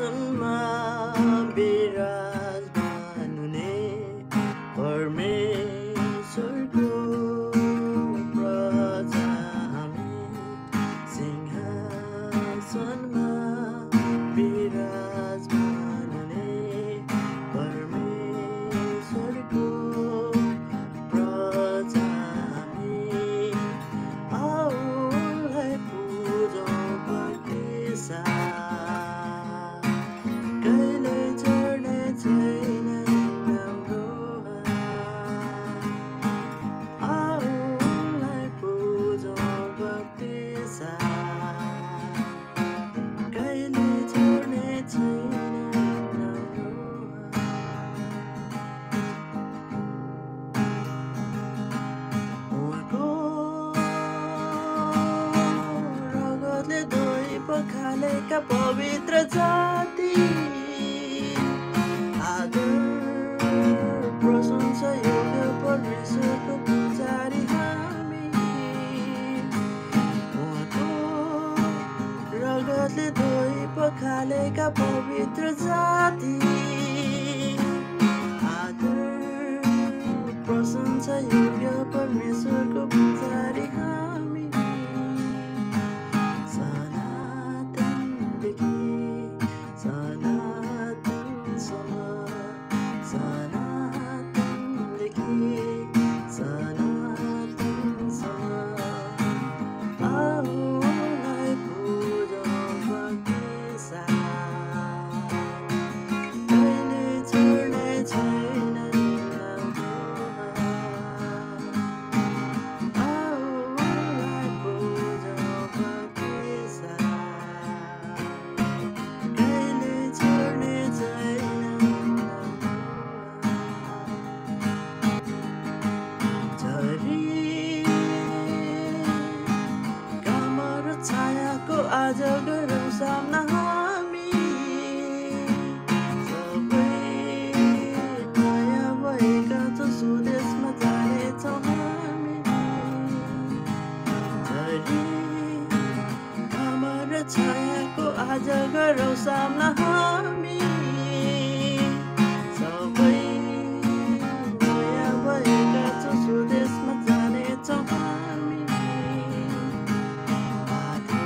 सिंहासनमा विराजमान हुने परमेश्वरको प्रजा हामी सिंहासनमा विराजमान हुने परमेश्वरको प्रजा हामी आउलाई पूजौँ भक्ति साथ कहिले छोड्ने छैन हाम्रो हात आउलाई पूजौँ भक्ति साथ कहिले छोड्ने छैन हाम्रो उहाँको रगतले धोइ पखालेका पवित्र जाति आदर प्रशंसा योग्य परमेश्वरको पुजारी हामी उहाँको रगतले धोइ पखालेका पवित्र जाति आदर प्रशंसा योग्य परमेश्वरको पुजारी हामी सनातनदेखि सनातनसम्म सनातनदेखि सनातनसम्म आउलाई पूजौँ भक्ति साथ कहिले छोड्ने छैन हाम्रो हात आउलाई पूजौँ भक्ति साथ कहिले छोड्ने छैन हाम्रो झरी घाम र छायाको आज गरौँ सामना हामी सबै नयाँ भएका छौँ स्वदेशमा जानेछौँ हामी झरी घाम र छायाको आज गरौँ सामना हामी सबै नयाँ भएका छौँ स्वदेशमा जानेछौँ हामी बाटो